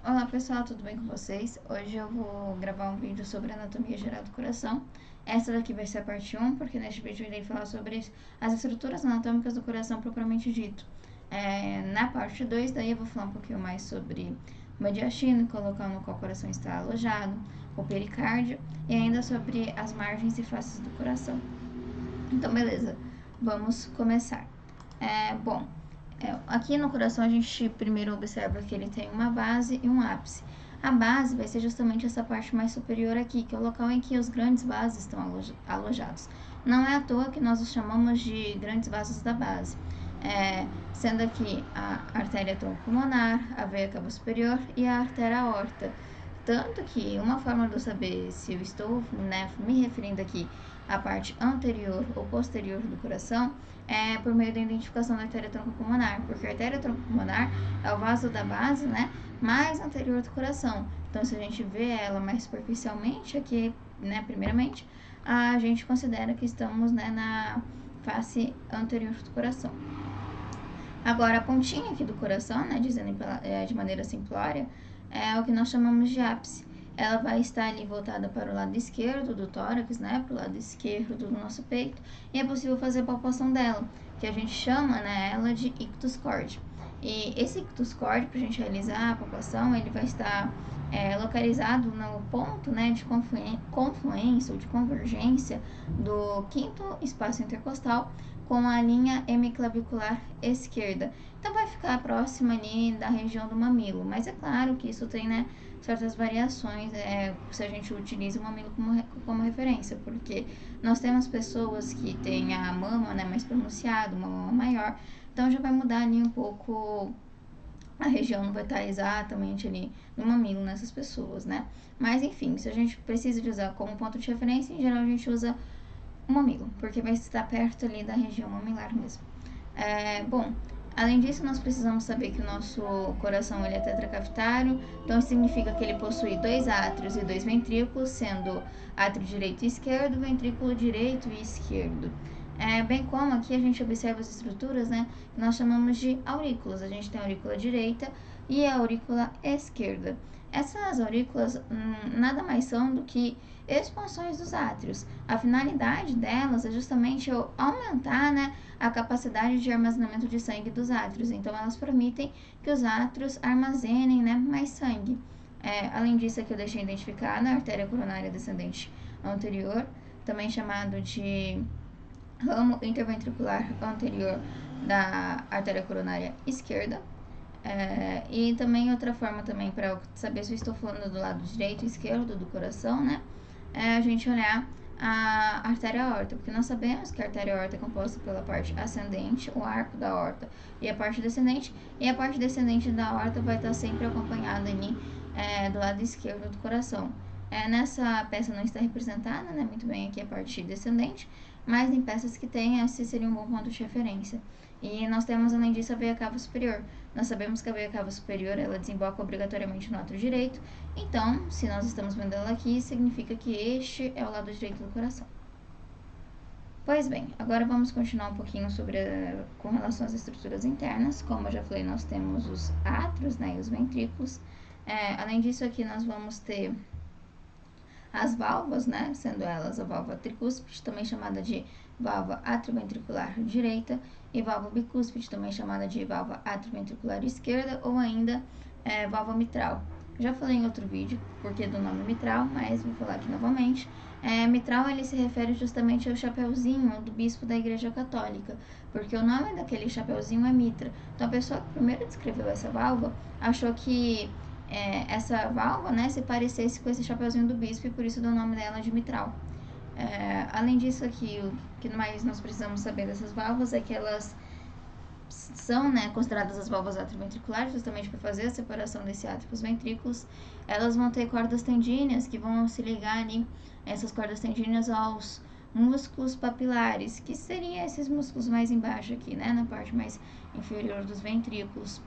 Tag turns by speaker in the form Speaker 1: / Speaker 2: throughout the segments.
Speaker 1: Olá pessoal, tudo bem com vocês? Hoje eu vou gravar um vídeo sobre a anatomia geral do coração. Essa daqui vai ser a parte 1, porque neste vídeo eu irei falar sobre as estruturas anatômicas do coração propriamente dito. Na parte 2, daí eu vou falar um pouquinho mais sobre o mediastino, o local no qual o coração está alojado, o pericárdio e ainda sobre as margens e faces do coração. Então, beleza, vamos começar. Aqui no coração a gente primeiro observa que ele tem uma base e um ápice. A base vai ser justamente essa parte mais superior aqui, que é o local em que os grandes vasos estão alojados. Não é à toa que nós os chamamos de grandes vasos da base, sendo aqui a artéria troncopulmonar, a veia cava superior e a artéria aorta. Tanto que uma forma de eu saber se eu estou me referindo aqui à parte anterior ou posterior do coração é por meio da identificação da artéria troncopulmonar, porque a artéria troncopulmonar é o vaso da base, mais anterior do coração. Então, se a gente vê ela mais superficialmente aqui, primeiramente, a gente considera que estamos, na face anterior do coração. Agora, a pontinha aqui do coração, dizendo de maneira simplória, é o que nós chamamos de ápice. Ela vai estar ali voltada para o lado esquerdo do tórax, para o lado esquerdo do nosso peito, e é possível fazer a palpação dela, que a gente chama, ela de ictus cordi. E esse ictus cordi, para a gente realizar a palpação, ele vai estar localizado no ponto, de confluência ou de convergência do quinto espaço intercostal com a linha hemiclavicular esquerda. Então, vai ficar próxima ali da região do mamilo, mas é claro que isso tem, certas variações se a gente utiliza o mamilo como referência, porque nós temos pessoas que têm a mama, mais pronunciada, uma mama maior, então já vai mudar ali um pouco, a região não vai estar exatamente ali no mamilo nessas pessoas, Mas, enfim, se a gente precisa de usar como ponto de referência, em geral a gente usa o mamilo, porque vai estar perto ali da região mamilar mesmo. Além disso, nós precisamos saber que o nosso coração ele é tetracavitário, então significa que ele possui 2 átrios e 2 ventrículos, sendo átrio direito e esquerdo, ventrículo direito e esquerdo. Bem como aqui a gente observa as estruturas, que nós chamamos de aurículas. A gente tem a aurícula direita e a aurícula esquerda. Essas aurículas nada mais são do que expansões dos átrios. A finalidade delas é justamente aumentar, a capacidade de armazenamento de sangue dos átrios. Então, elas permitem que os átrios armazenem, mais sangue. Além disso, aqui eu deixei identificada a artéria coronária descendente anterior, também chamado de ramo interventricular anterior da artéria coronária esquerda. E também outra forma também para saber se eu estou falando do lado direito e esquerdo do coração, a gente olhar a artéria aorta, porque nós sabemos que a artéria aorta é composta pela parte ascendente, o arco da aorta, e a parte descendente da aorta vai estar sempre acompanhada ali do lado esquerdo do coração. Nessa peça não está representada, muito bem aqui a parte descendente, mas em peças que tem, esse seria um bom ponto de referência. E nós temos, além disso, a veia cava superior. Nós sabemos que a veia cava superior, ela desemboca obrigatoriamente no átrio direito. Então, se nós estamos vendo ela aqui, significa que este é o lado direito do coração. Pois bem, agora vamos continuar um pouquinho com relação às estruturas internas. Como eu já falei, nós temos os átrios, e os ventrículos. Além disso, aqui nós vamos ter as válvulas, sendo elas a válvula tricúspide, também chamada de válvula atrioventricular direita, e válvula bicúspide, também chamada de válvula atrioventricular esquerda, ou ainda válvula mitral. Já falei em outro vídeo porque do nome mitral, mas vou falar aqui novamente. Mitral ele se refere justamente ao chapeuzinho do bispo da Igreja Católica, porque o nome daquele chapeuzinho é mitra. Então a pessoa que primeiro descreveu essa válvula achou que essa válvula, se parecesse com esse chapeuzinho do bispo, e por isso deu o nome dela de mitral. Além disso, aqui, o que mais nós precisamos saber dessas válvulas é que elas são, consideradas as válvulas atrioventriculares, justamente para fazer a separação desse átrio para os ventrículos. Elas vão ter cordas tendíneas que vão se ligar ali, essas cordas tendíneas, aos músculos papilares, que seriam esses músculos mais embaixo aqui, na parte mais inferior dos ventrículos.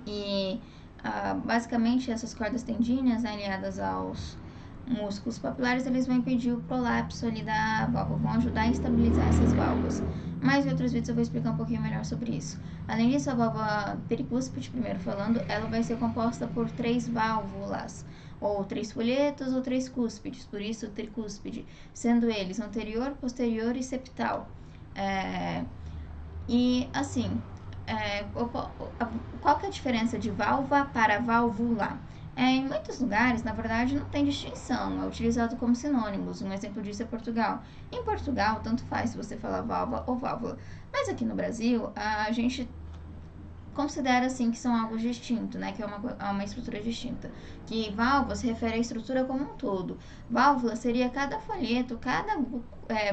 Speaker 1: E basicamente essas cordas tendíneas, aliadas músculos papilares, eles vão impedir o prolapso ali da válvula, vão ajudar a estabilizar essas válvulas. Mas em outros vídeos eu vou explicar um pouquinho melhor sobre isso. Além disso, a válvula tricúspide, primeiro falando, ela vai ser composta por 3 válvulas, ou 3 folhetos ou 3 cúspides, por isso tricúspide, sendo eles anterior, posterior e septal. E assim, qual que é a diferença de válvula para válvula? Em muitos lugares, na verdade, não tem distinção, é utilizado como sinônimos. Um exemplo disso é Portugal. Em Portugal, tanto faz se você falar válvula ou válvula. Mas aqui no Brasil, a gente considera assim que são algo distinto, né? Que é uma estrutura distinta. Que válvula se refere à estrutura como um todo. Válvula seria cada folheto, cada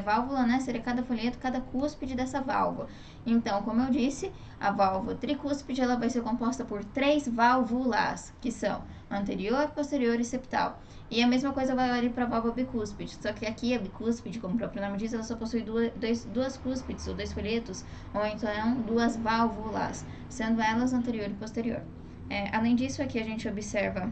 Speaker 1: válvula, né? Seria cada folheto, cada cúspide dessa válvula. Então, como eu disse, a válvula tricúspide ela vai ser composta por 3 válvulas, que são anterior, posterior e septal. E a mesma coisa vale para a válvula bicúspide, só que aqui a bicúspide, como o próprio nome diz, ela só possui duas cúspides, ou 2 folhetos, ou então 2 válvulas, sendo elas anterior e posterior. Além disso, aqui a gente observa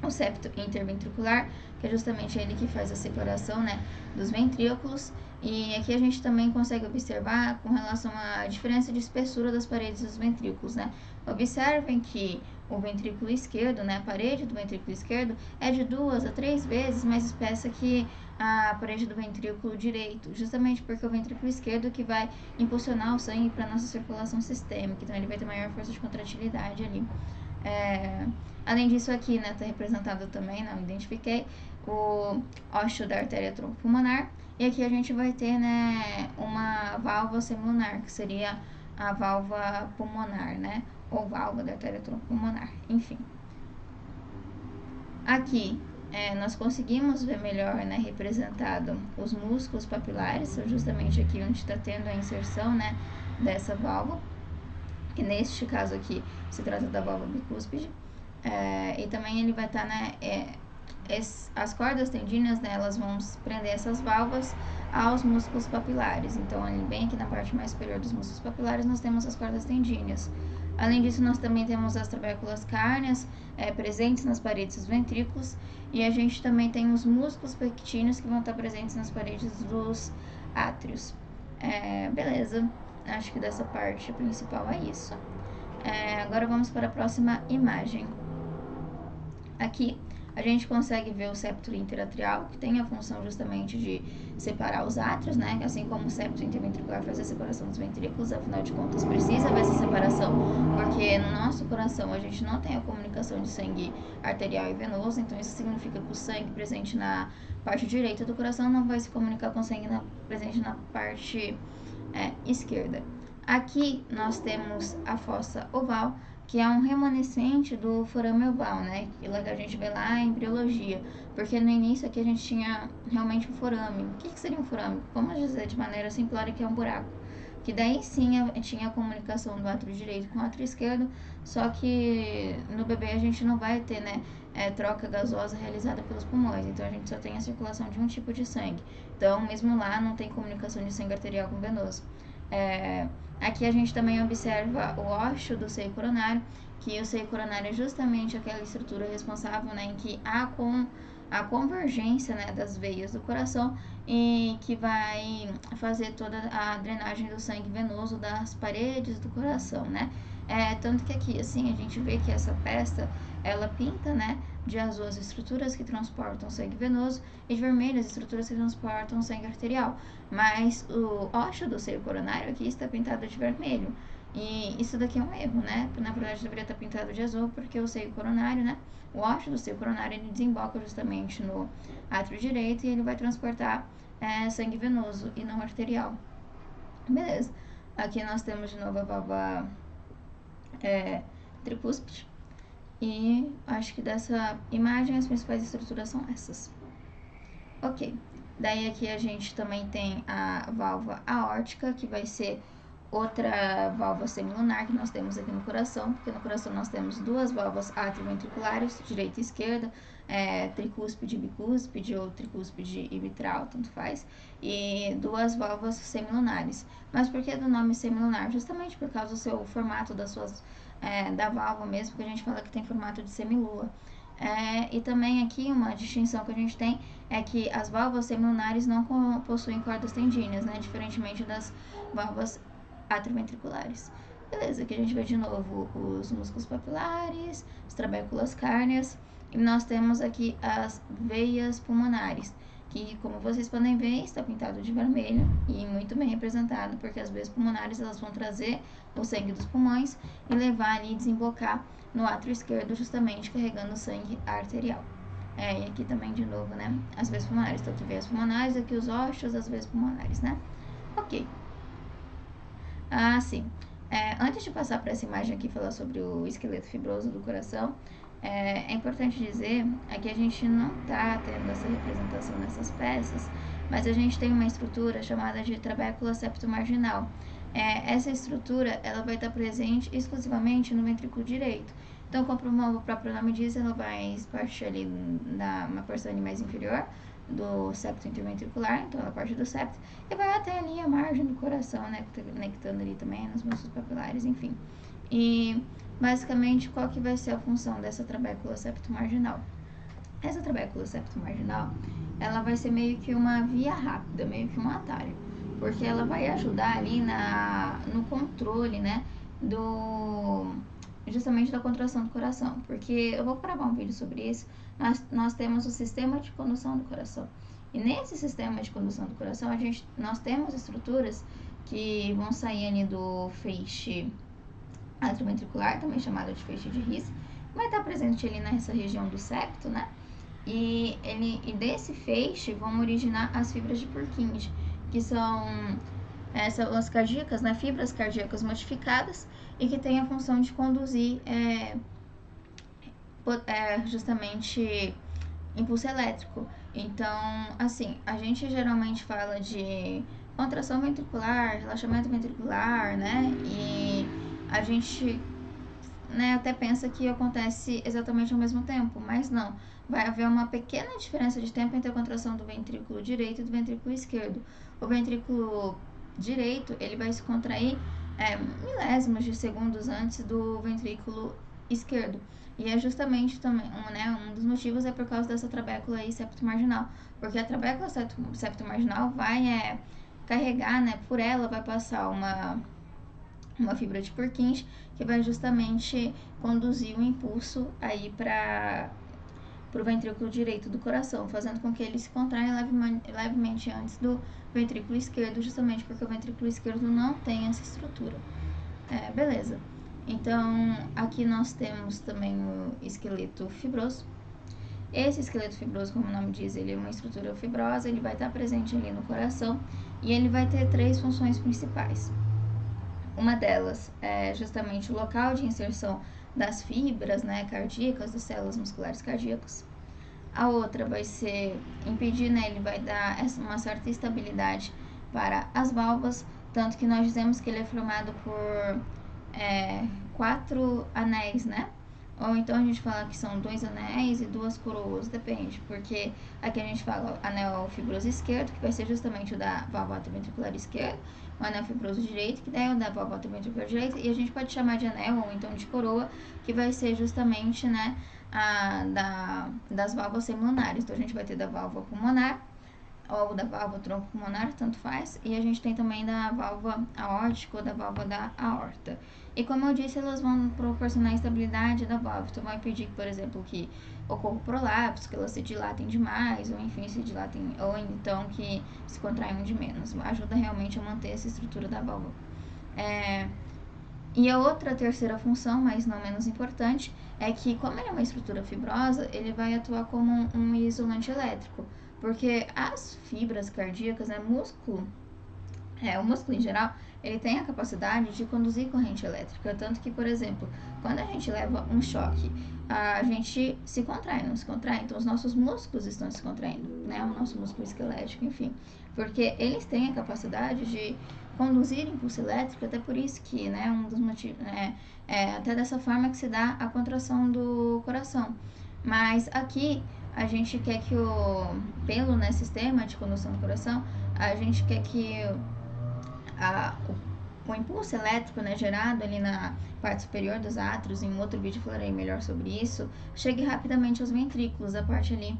Speaker 1: o septo interventricular, que é justamente ele que faz a separação, né, dos ventrículos. E aqui a gente também consegue observar com relação à diferença de espessura das paredes dos ventrículos, né. Observem que o ventrículo esquerdo, né, a parede do ventrículo esquerdo é de 2 a 3 vezes mais espessa que a parede do ventrículo direito, justamente porque o ventrículo esquerdo é que vai impulsionar o sangue para a nossa circulação sistêmica, então ele vai ter maior força de contratilidade ali. Além disso aqui, né, tá representado também, não identifiquei, o ósseo da artéria troncopulmonar, e aqui a gente vai ter, né, uma válvula semilunar, que seria a válvula pulmonar, né, ou válvula da artéria troncopulmonar, enfim. Aqui nós conseguimos ver melhor, né, representado os músculos papilares, justamente aqui onde está tendo a inserção, né, dessa válvula, que neste caso aqui se trata da válvula bicúspide. E também ele vai estar, né, as cordas tendíneas, né, elas vão prender essas válvulas aos músculos papilares. Então, ali bem aqui na parte mais superior dos músculos papilares, nós temos as cordas tendíneas. Além disso, nós também temos as trabéculas cárneas presentes nas paredes dos ventrículos, e a gente também tem os músculos pectíneos que vão estar presentes nas paredes dos átrios. Beleza, acho que dessa parte principal é isso. Agora vamos para a próxima imagem. Aqui a gente consegue ver o septo interatrial, que tem a função justamente de separar os átrios, né? Assim como o septo interventricular faz a separação dos ventrículos, afinal de contas precisa dessa separação, porque no nosso coração a gente não tem a comunicação de sangue arterial e venoso, então isso significa que o sangue presente na parte direita do coração não vai se comunicar com o sangue presente na parte esquerda. Aqui nós temos a fossa oval, que é um remanescente do forame oval, né? Que a gente vê lá em embriologia, porque no início aqui a gente tinha realmente um forame. O que seria um forame? Vamos dizer de maneira simplória que é um buraco. Que daí sim tinha a comunicação do átrio direito com o átrio esquerdo, só que no bebê a gente não vai ter, né, troca gasosa realizada pelos pulmões, então a gente só tem a circulação de um tipo de sangue. Então, mesmo lá, não tem comunicação de sangue arterial com venoso. Aqui a gente também observa o ósseo do seio coronário, que o seio coronário é justamente aquela estrutura responsável, né, em que há a convergência, né, das veias do coração e que vai fazer toda a drenagem do sangue venoso das paredes do coração, né? Tanto que aqui, assim, a gente vê que essa peça, ela pinta, né, de azul as estruturas que transportam sangue venoso e de vermelho as estruturas que transportam sangue arterial. Mas o ósseo do seio coronário aqui está pintado de vermelho. E isso daqui é um erro, né? Na verdade deveria estar pintado de azul, porque o seio coronário, né? O ósseo do seio coronário, ele desemboca justamente no átrio direito e ele vai transportar sangue venoso e não arterial. Beleza. Aqui nós temos de novo a válvula tricúspide. E acho que dessa imagem as principais estruturas são essas. Ok. Daí aqui a gente também tem a válvula aórtica, que vai ser outra válvula semilunar que nós temos aqui no coração, porque no coração nós temos 2 válvulas atrioventriculares, direita e esquerda, tricúspide e bicúspide, ou tricúspide e mitral, tanto faz, e 2 válvulas semilunares. Mas por que do nome semilunar? Justamente por causa do seu formato das suas, da válvula mesmo, que a gente fala que tem formato de semilua. E também aqui uma distinção que a gente tem é que as válvulas semilunares não possuem cordas tendíneas, né? Diferentemente das válvulas atrioventriculares. Beleza, aqui a gente vê de novo os músculos papilares, as trabéculas cárneas, e nós temos aqui as veias pulmonares, que, como vocês podem ver, está pintado de vermelho e muito bem representado, porque as veias pulmonares elas vão trazer o sangue dos pulmões e levar ali, desembocar no átrio esquerdo, justamente carregando o sangue arterial. E aqui também, de novo, né, as veias pulmonares. Então, aqui veias pulmonares, aqui os ósseos, as veias pulmonares, né? Ok. Sim. Antes de passar para essa imagem aqui, falar sobre o esqueleto fibroso do coração, é importante dizer que a gente não está tendo essa representação nessas peças, mas a gente tem uma estrutura chamada de trabécula septomarginal. Essa estrutura ela vai estar presente exclusivamente no ventrículo direito. Então, como o próprio nome diz, ela vai partir ali uma porção mais inferior do septo interventricular, então ela parte do septo e vai até ali a margem do coração, né, conectando ali também nos músculos papilares, enfim. E basicamente, qual que vai ser a função dessa trabécula septomarginal? Essa trabécula septomarginal, ela vai ser meio que uma via rápida, meio que um atalho, porque ela vai ajudar ali no controle, né, justamente da contração do coração, porque eu vou gravar um vídeo sobre isso. Nós temos o sistema de condução do coração, e nesse sistema de condução do coração nós temos estruturas que vão sair ali do feixe atrioventricular, também chamado de feixe de His, vai estar presente ali nessa região do septo, né? E desse feixe vão originar as fibras de Purkinje, que são células cardíacas, né? Fibras cardíacas modificadas e que têm a função de conduzir justamente impulso elétrico. Então, assim, a gente geralmente fala de contração ventricular, relaxamento ventricular, né? E a gente até pensa que acontece exatamente ao mesmo tempo, mas não. Vai haver uma pequena diferença de tempo entre a contração do ventrículo direito e do ventrículo esquerdo. O ventrículo direito, ele vai se contrair milésimos de segundos antes do ventrículo esquerdo. E é justamente também, um dos motivos é por causa dessa trabécula aí septomarginal, porque a trabécula septomarginal vai carregar, né, por ela vai passar uma fibra de Purkinje que vai justamente conduzir o impulso aí para o ventrículo direito do coração, fazendo com que ele se contraia levemente antes do ventrículo esquerdo, justamente porque o ventrículo esquerdo não tem essa estrutura. Beleza. Então, aqui nós temos também o esqueleto fibroso. Esse esqueleto fibroso, como o nome diz, ele é uma estrutura fibrosa, ele vai estar presente ali no coração e ele vai ter 3 funções principais. Uma delas é justamente o local de inserção das fibras, né, cardíacas, das células musculares cardíacas. A outra vai ser impedir, né, ele vai dar uma certa estabilidade para as válvulas, tanto que nós dizemos que ele é formado por 4 anéis, né? Ou então a gente fala que são 2 anéis e 2 coroas, depende, porque aqui a gente fala anel fibroso esquerdo, que vai ser justamente o da válvula atrioventricular esquerda, o anel fibroso direito, que daí é o da válvula atrioventricular direita, e a gente pode chamar de anel ou então de coroa, que vai ser justamente, né, das válvulas semilunares. Então a gente vai ter da válvula pulmonar, ou da válvula tronco pulmonar, tanto faz, e a gente tem também da válvula aórtica ou da válvula da aorta. E como eu disse, elas vão proporcionar a estabilidade da válvula, então vai impedir, por exemplo, que ocorra o prolapso, que elas se dilatem demais, ou enfim, se dilatem, ou então que se contraiam de menos. Ajuda realmente a manter essa estrutura da válvula. E a outra terceira função, mas não menos importante, é que como ele é uma estrutura fibrosa, ele vai atuar como um isolante elétrico, porque as fibras cardíacas, né, o músculo em geral, ele tem a capacidade de conduzir corrente elétrica, tanto que, por exemplo, quando a gente leva um choque, a gente se contrai, não se contrai, então os nossos músculos estão se contraindo, né, o nosso músculo esquelético, enfim, porque eles têm a capacidade de conduzir impulso elétrico, até por isso que, né, um dos motivos, até dessa forma que se dá a contração do coração. Mas aqui a gente quer que pelo sistema de condução do coração, a gente quer que o impulso elétrico, né, gerado ali na parte superior dos átrios, em um outro vídeo falarei melhor sobre isso, chegue rapidamente aos ventrículos, a parte ali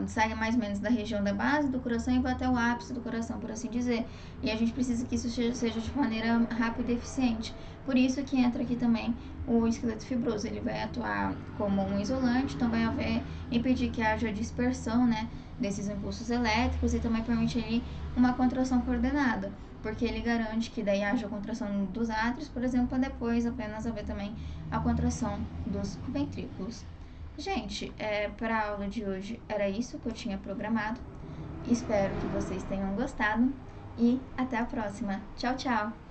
Speaker 1: sai mais ou menos da região da base do coração e vai até o ápice do coração, por assim dizer. E a gente precisa que isso seja de maneira rápida e eficiente. Por isso que entra aqui também o esqueleto fibroso. Ele vai atuar como um isolante, também vai impedir que haja dispersão, né, desses impulsos elétricos e também permite ali uma contração coordenada, porque ele garante que daí haja a contração dos átrios, por exemplo, para depois apenas haver também a contração dos ventrículos. Gente, para a aula de hoje era isso que eu tinha programado. Espero que vocês tenham gostado e até a próxima. Tchau, tchau!